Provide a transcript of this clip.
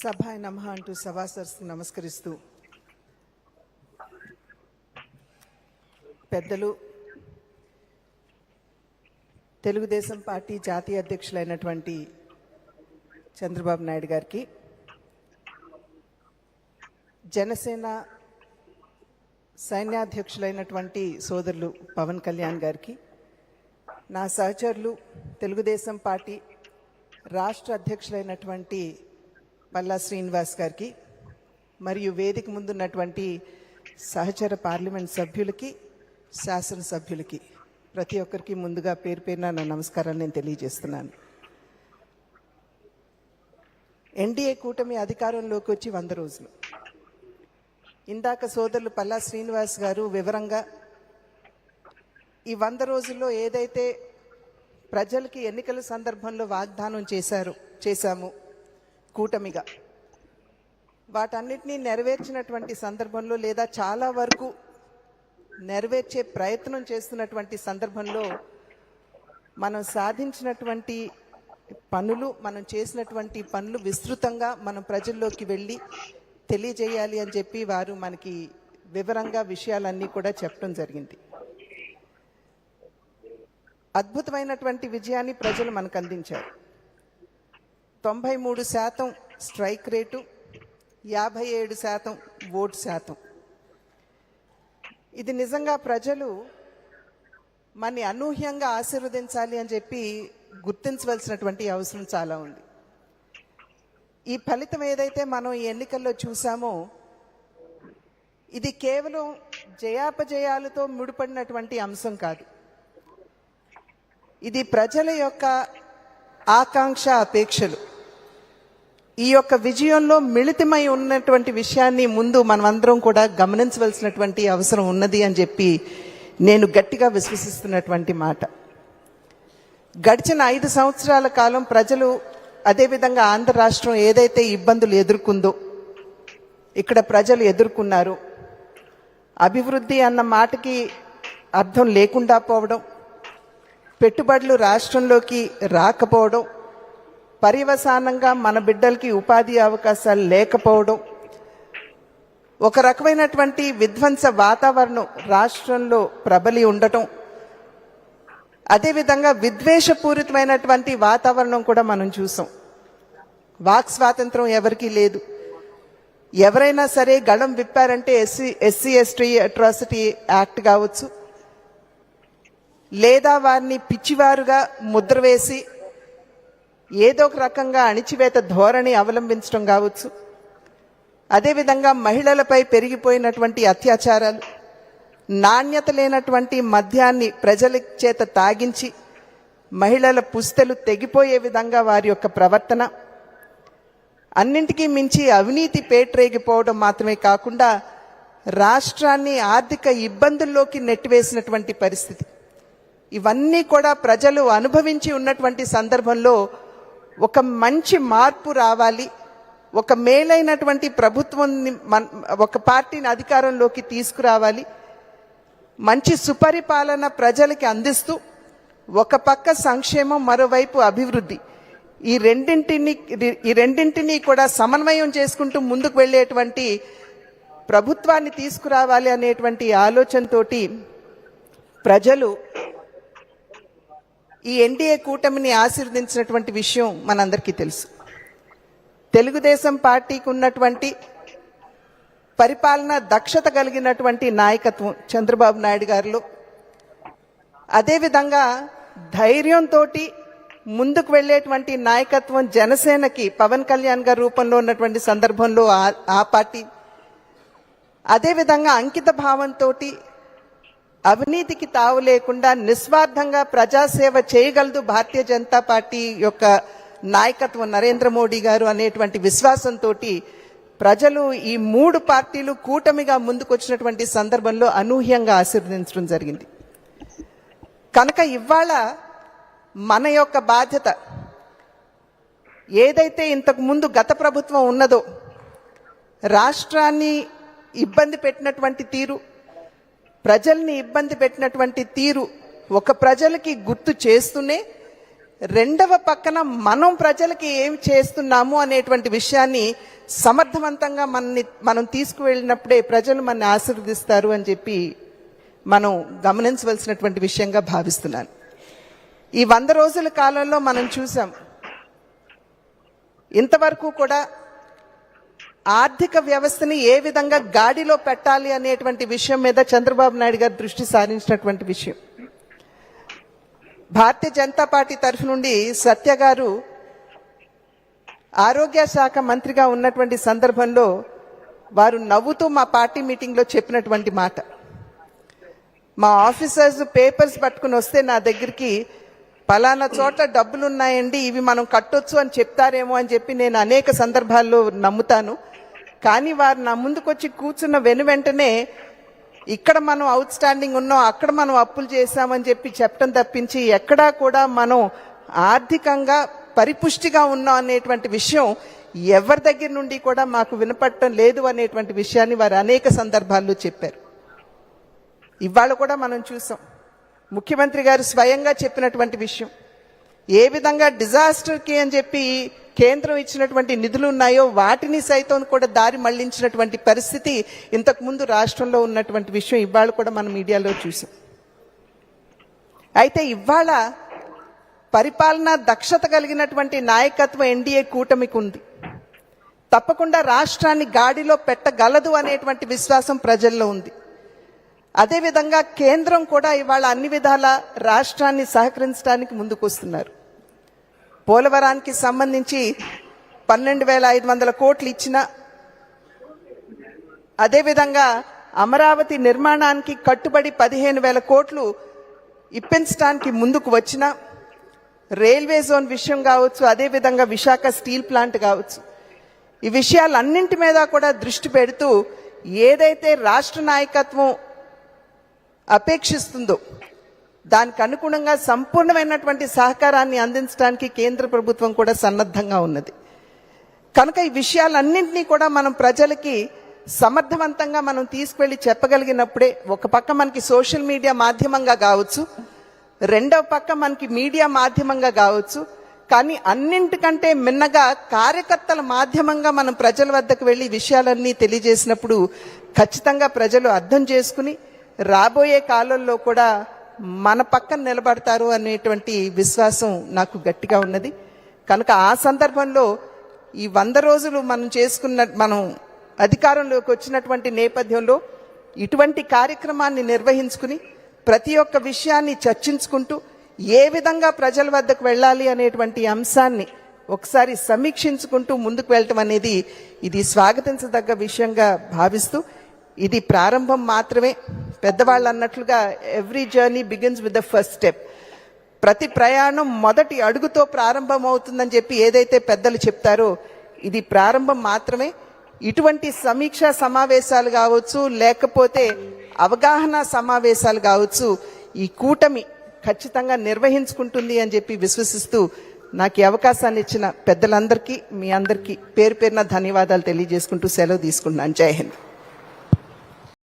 సభాయ నమః అంటూ సభాసరస్సుకు నమస్కరిస్తూ పెద్దలు తెలుగుదేశం పార్టీ జాతీయ అధ్యక్షులైనటువంటి చంద్రబాబు నాయుడు గారికి, జనసేన సైన్యాధ్యక్షులైనటువంటి సోదరులు పవన్ కళ్యాణ్ గారికి, నా సహచరులు తెలుగుదేశం పార్టీ రాష్ట్ర అధ్యక్షులైనటువంటి పల్లా శ్రీనివాస్ గారికి, మరియు వేదిక ముందున్నటువంటి సహచర పార్లమెంట్ సభ్యులకి, శాసనసభ్యులకి ప్రతి ఒక్కరికి ముందుగా పేరు పేరున నా నమస్కారాలు నేను తెలియజేస్తున్నాను. ఎన్డీఏ కూటమి అధికారంలోకి వచ్చి 100 రోజులు. ఇందాక సోదరులు పల్లా శ్రీనివాస్ గారు వివరంగా ఈ 100 రోజుల్లో ఏదైతే ప్రజలకి ఎన్నికల సందర్భంలో వాగ్దానం చేశాము కూటమిగా, వాటన్నిటినీ నెరవేర్చినటువంటి సందర్భంలో లేదా చాలా వరకు నెరవేర్చే ప్రయత్నం చేస్తున్నటువంటి సందర్భంలో మనం సాధించినటువంటి పనులు, మనం చేసినటువంటి పనులు విస్తృతంగా మనం ప్రజల్లోకి వెళ్ళి తెలియజేయాలి అని చెప్పి వారు మనకి వివరంగా విషయాలన్నీ కూడా చెప్పడం జరిగింది. అద్భుతమైనటువంటి విజయాన్ని ప్రజలు మనకు అందించారు. 93% స్ట్రైక్ రేటు, 57% ఓటు శాతం. ఇది నిజంగా ప్రజలు మనని అనూహ్యంగా ఆశీర్వదించాలి అని చెప్పి గుర్తించవలసినటువంటి అవసరం చాలా ఉంది. ఈ ఫలితం ఏదైతే మనం ఈ ఎన్నికల్లో చూసామో, ఇది కేవలం జయాపజయాలతో ముడిపడినటువంటి అంశం కాదు. ఇది ప్రజల యొక్క ఆకాంక్ష, అపేక్షలు. ఈ యొక్క విజయంలో మిళితమై ఉన్నటువంటి విషయాన్ని ముందు మనమందరం కూడా గమనించవలసినటువంటి అవసరం ఉన్నది అని చెప్పి నేను గట్టిగా విశ్వసిస్తున్నటువంటి మాట. గడిచిన 5 సంవత్సరాల కాలం ప్రజలు, అదేవిధంగా ఆంధ్ర రాష్ట్రం ఏదైతే ఇబ్బందులు ఎదుర్కొందో, ఇక్కడ ప్రజలు ఎదుర్కొన్నారు. అభివృద్ధి అన్న మాటకి అర్థం లేకుండా పోవడం, పెట్టుబడులు రాష్ట్రంలోకి రాకపోవడం, పర్యవసానంగా మన బిడ్డలకి ఉపాధి అవకాశాలు లేకపోవడం, ఒక రకమైనటువంటి విధ్వంస వాతావరణం రాష్ట్రంలో ప్రబలి ఉండటం, అదేవిధంగా విద్వేషపూరితమైనటువంటి వాతావరణం కూడా మనం చూసాం. వాక్ స్వాతంత్రం ఎవరికీ లేదు. ఎవరైనా సరే గళం విప్పారంటే ఎస్సీ ఎస్టీ అట్రాసిటీ యాక్ట్ కావచ్చు, లేదా వారిని పిచ్చివారుగా ముద్ర వేసి ఏదో ఒక రకంగా అణిచివేత ధోరణి అవలంబించడం కావచ్చు, అదేవిధంగా మహిళలపై పెరిగిపోయినటువంటి అత్యాచారాలు, నాణ్యత లేనటువంటి మద్యాన్ని ప్రజల చేత తాగించి మహిళల పుస్తలు తెగిపోయే విధంగా వారి యొక్క ప్రవర్తన, అన్నింటికీ మించి అవినీతి పేట్రేగిపోవడం మాత్రమే కాకుండా రాష్ట్రాన్ని ఆర్థిక ఇబ్బందుల్లోకి నెట్టివేసినటువంటి పరిస్థితి. ఇవన్నీ కూడా ప్రజలు అనుభవించి ఉన్నటువంటి సందర్భంలో ఒక మంచి మార్పు రావాలి, ఒక మేలైనటువంటి ప్రభుత్వాన్ని, ఒక పార్టీని అధికారంలోకి తీసుకురావాలి, మంచి సుపరిపాలన ప్రజలకి అందిస్తూ ఒక పక్క సంక్షేమం, మరోవైపు అభివృద్ధి, ఈ రెండింటినీ కూడా సమన్వయం చేసుకుంటూ ముందుకు వెళ్ళేటువంటి ప్రభుత్వాన్ని తీసుకురావాలి అనేటువంటి ఆలోచనతోటి ప్రజలు ఈ ఎన్డీఏ కూటమిని ఆశీర్వదించినటువంటి విషయం మనందరికీ తెలుసు. తెలుగుదేశం పార్టీకి ఉన్నటువంటి పరిపాలన దక్షత కలిగినటువంటి నాయకత్వం చంద్రబాబు నాయుడు గారిలో, అదేవిధంగా ధైర్యంతో ముందుకు వెళ్ళేటువంటి నాయకత్వం జనసేనకి పవన్ కళ్యాణ్ గారి రూపంలో ఉన్నటువంటి సందర్భంలో ఆ పార్టీ, అదేవిధంగా అంకిత భావంతో అవినీతికి తావు లేకుండా నిస్వార్థంగా ప్రజాసేవ చేయగలదు భారతీయ జనతా పార్టీ యొక్క నాయకత్వం, నరేంద్ర మోడీ గారు అనేటువంటి విశ్వాసంతో ప్రజలు ఈ 3 పార్టీలు కూటమిగా ముందుకొచ్చినటువంటి సందర్భంలో అనూహ్యంగా ఆశీర్వదించడం జరిగింది. కనుక ఇవాళ మన యొక్క బాధ్యత ఏదైతే ఇంతకు ముందు గత ప్రభుత్వం ఉన్నదో, రాష్ట్రాన్ని ఇబ్బంది పెట్టినటువంటి తీరు, ప్రజల్ని ఇబ్బంది పెట్టినటువంటి తీరు ఒక ప్రజలకి గుర్తు చేస్తూనే రెండవ పక్కన మనం ప్రజలకి ఏం చేస్తున్నాము అనేటువంటి విషయాన్ని సమర్థవంతంగా మనం తీసుకువెళ్ళినప్పుడే ప్రజలు మనని ఆశీర్వదిస్తారు అని చెప్పి మనం గమనించవలసినటువంటి విషయంగా భావిస్తున్నాను. ఈ 100 రోజుల కాలంలో మనం చూసాం, ఇంతవరకు కూడా ఆర్థిక వ్యవస్థని ఏ విధంగా గాడిలో పెట్టాలి అనేటువంటి విషయం మీద చంద్రబాబు నాయుడు గారు దృష్టి సారించినటువంటి విషయం. భారతీయ జనతా పార్టీ తరఫు నుండి సత్య గారు ఆరోగ్య శాఖ మంత్రిగా ఉన్నటువంటి సందర్భంలో వారు నవ్వుతూ మా పార్టీ మీటింగ్లో చెప్పినటువంటి మాట, మా ఆఫీసర్స్ పేపర్స్ పట్టుకుని వస్తే నా దగ్గరికి పలానా చోట డబ్బులు ఉన్నాయండి, ఇవి మనం కట్టొచ్చు అని చెప్తారేమో అని చెప్పి నేను అనేక సందర్భాల్లో నమ్ముతాను. కానీ వారు నా ముందుకు వచ్చి కూర్చున్న వెంటనే ఇక్కడ మనం అవుట్ స్టాండింగ్ ఉన్నాం, అక్కడ మనం అప్పులు చేశామని చెప్పి చెప్పడం తప్పించి ఎక్కడా కూడా మనం ఆర్థికంగా పరిపుష్టిగా ఉన్నాం అనేటువంటి విషయం ఎవరి దగ్గర నుండి కూడా మాకు వినపడటం లేదు అనేటువంటి విషయాన్ని వారు అనేక సందర్భాల్లో చెప్పారు. ఇవాళ కూడా మనం చూసాం, ముఖ్యమంత్రి గారు స్వయంగా చెప్పినటువంటి విషయం, ఏ విధంగా డిజాస్టర్కి అని చెప్పి కేంద్రం ఇచ్చినటువంటి నిధులు ఉన్నాయో వాటిని సైతం కూడా దారి మళ్లించినటువంటి పరిస్థితి ఇంతకుముందు రాష్ట్రంలో ఉన్నటువంటి విషయం ఇవాళ కూడా మనం మీడియాలో చూసాం. అయితే ఇవాళ పరిపాలనా దక్షత కలిగినటువంటి నాయకత్వం ఎన్డీఏ కూటమికి ఉంది. తప్పకుండా రాష్ట్రాన్ని గాడిలో పెట్టగలదు అనేటువంటి విశ్వాసం ప్రజల్లో ఉంది. అదేవిధంగా కేంద్రం కూడా ఇవాళ అన్ని విధాల రాష్ట్రాన్ని సహకరించడానికి ముందుకు వస్తున్నారు. పోలవరానికి సంబంధించి 12,500 కోట్లు ఇచ్చిన, అదేవిధంగా అమరావతి నిర్మాణానికి కట్టుబడి 15,000 కోట్లు ఇప్పించడానికి ముందుకు వచ్చిన, రైల్వే జోన్ విషయం కావచ్చు, అదేవిధంగా విశాఖ స్టీల్ ప్లాంట్ కావచ్చు, ఈ విషయాలన్నింటి మీద కూడా దృష్టి పెడుతూ ఏదైతే రాష్ట్ర నాయకత్వం అపేక్షిస్తుందో దానికి అనుగుణంగా సంపూర్ణమైనటువంటి సహకారాన్ని అందించడానికి కేంద్ర ప్రభుత్వం కూడా సన్నద్ధంగా ఉన్నది. కనుక ఈ విషయాలన్నింటినీ కూడా మనం ప్రజలకి సమర్థవంతంగా మనం తీసుకువెళ్ళి చెప్పగలిగినప్పుడే ఒక పక్క మనకి సోషల్ మీడియా మాధ్యమంగా కావచ్చు, రెండవ పక్క మనకి మీడియా మాధ్యమంగా కావచ్చు, కానీ అన్నింటికంటే మిన్నగా కార్యకర్తల మాధ్యమంగా మనం ప్రజల వద్దకు వెళ్ళి విషయాలన్నీ తెలియజేసినప్పుడు ఖచ్చితంగా ప్రజలు అర్థం చేసుకుని రాబోయే కాలంలో కూడా మన పక్కన నిలబడతారు అనేటువంటి విశ్వాసం నాకు గట్టిగా ఉన్నది. కనుక ఆ సందర్భంలో ఈ 100 రోజులు మనం అధికారంలోకి వచ్చినటువంటి నేపథ్యంలో ఇటువంటి కార్యక్రమాన్ని నిర్వహించుకుని ప్రతి ఒక్క విషయాన్ని చర్చించుకుంటూ ఏ విధంగా ప్రజల వద్దకు వెళ్ళాలి అనేటువంటి అంశాన్ని ఒకసారి సమీక్షించుకుంటూ ముందుకు వెళ్ళటం అనేది ఇది స్వాగతించదగ్గ విషయంగా భావిస్తూ, ఇది ప్రారంభం మాత్రమే. పెద్దవాళ్ళు అన్నట్లుగా every journey begins with the first step. ప్రతి ప్రయాణం మొదటి అడుగుతో ప్రారంభం అవుతుందని చెప్పి ఏదైతే పెద్దలు చెప్తారో ఇది ప్రారంభం మాత్రమే. ఇటువంటి సమీక్షా సమావేశాలు కావచ్చు, లేకపోతే అవగాహన సమావేశాలు కావచ్చు, ఈ కూటమి ఖచ్చితంగా నిర్వహించుకుంటుంది అని చెప్పి విశ్వసిస్తూ నాకు ఈ అవకాశాన్ని ఇచ్చిన పెద్దలందరికీ, మీ అందరికీ పేరు పేరున ధన్యవాదాలు తెలియజేసుకుంటూ సెలవు తీసుకుంటున్నాను. జై హింద్.